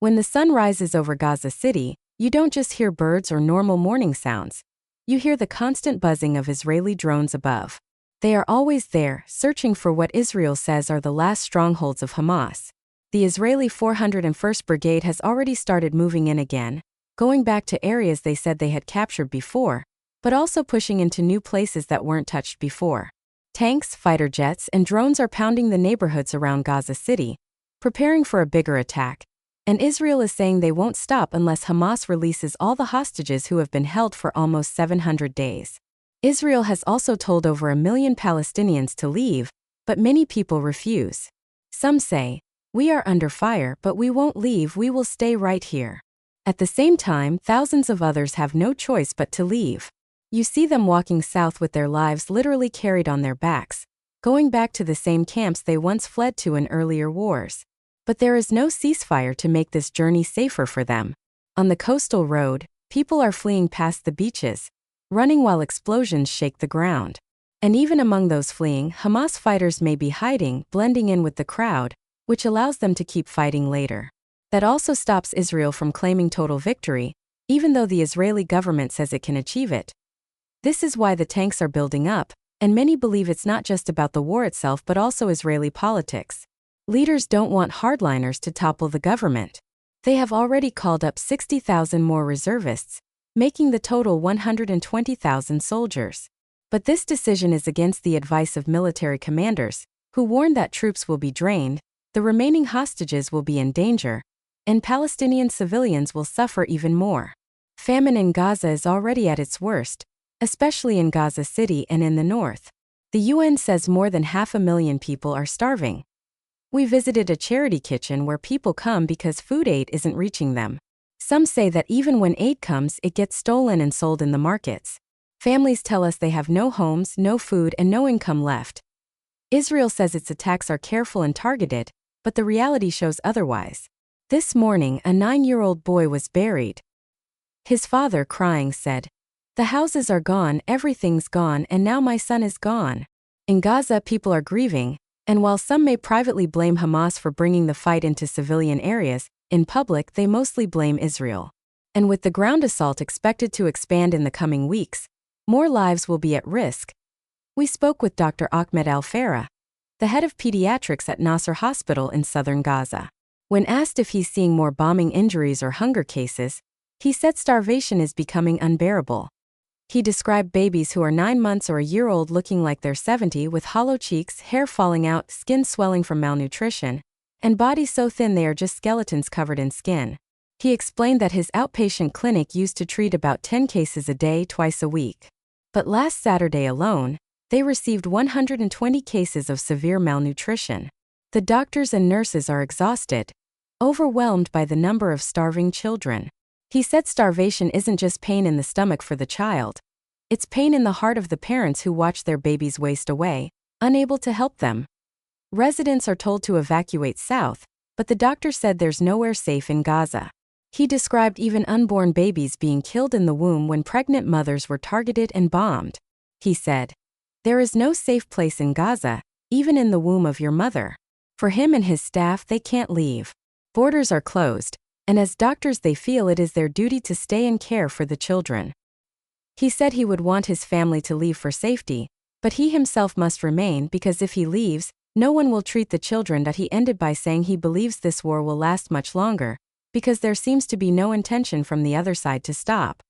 When the sun rises over Gaza City, you don't just hear birds or normal morning sounds. You hear the constant buzzing of Israeli drones above. They are always there, searching for what Israel says are the last strongholds of Hamas. The Israeli 401st Brigade has already started moving in again, going back to areas they said they had captured before, but also pushing into new places that weren't touched before. Tanks, fighter jets, and drones are pounding the neighborhoods around Gaza City, preparing for a bigger attack, and Israel is saying they won't stop unless Hamas releases all the hostages who have been held for almost 700 days. Israel has also told over 1 million Palestinians to leave, but many people refuse. Some say, "We are under fire, but we won't leave, we will stay right here." At the same time, thousands of others have no choice but to leave. You see them walking south with their lives literally carried on their backs, going back to the same camps they once fled to in earlier wars. But there is no ceasefire to make this journey safer for them. On the coastal road, people are fleeing past the beaches, running while explosions shake the ground. And even among those fleeing, Hamas fighters may be hiding, blending in with the crowd, which allows them to keep fighting later. That also stops Israel from claiming total victory, even though the Israeli government says it can achieve it. This is why the tanks are building up, and many believe it's not just about the war itself but also Israeli politics. Leaders don't want hardliners to topple the government. They have already called up 60,000 more reservists, making the total 120,000 soldiers. But this decision is against the advice of military commanders, who warn that troops will be drained, the remaining hostages will be in danger, and Palestinian civilians will suffer even more. Famine in Gaza is already at its worst, especially in Gaza City and in the north. The UN says more than 500,000 people are starving. We visited a charity kitchen where people come because food aid isn't reaching them. Some say that even when aid comes, it gets stolen and sold in the markets. Families tell us they have no homes, no food, and no income left. Israel says its attacks are careful and targeted, but the reality shows otherwise. This morning, a 9-year-old boy was buried. His father, crying, said, "The houses are gone, everything's gone, and now my son is gone." In Gaza, people are grieving, and while some may privately blame Hamas for bringing the fight into civilian areas, in public they mostly blame Israel. And with the ground assault expected to expand in the coming weeks, more lives will be at risk. We spoke with Dr. Ahmed Al-Farah, the head of pediatrics at Nasser Hospital in southern Gaza. When asked if he's seeing more bombing injuries or hunger cases, he said starvation is becoming unbearable. He described babies who are 9 months or a year old looking like they're 70 with hollow cheeks, hair falling out, skin swelling from malnutrition, and bodies so thin they are just skeletons covered in skin. He explained that his outpatient clinic used to treat about 10 cases a day, twice a week. But last Saturday alone, they received 120 cases of severe malnutrition. The doctors and nurses are exhausted, overwhelmed by the number of starving children. He said starvation isn't just pain in the stomach for the child. It's pain in the heart of the parents who watch their babies waste away, unable to help them. Residents are told to evacuate south, but the doctor said there's nowhere safe in Gaza. He described even unborn babies being killed in the womb when pregnant mothers were targeted and bombed. He said, "There is no safe place in Gaza, even in the womb of your mother." For him and his staff, they can't leave. Borders are closed, and as doctors they feel it is their duty to stay and care for the children. He said he would want his family to leave for safety, but he himself must remain because if he leaves, no one will treat the children. That he ended by saying he believes this war will last much longer, because there seems to be no intention from the other side to stop.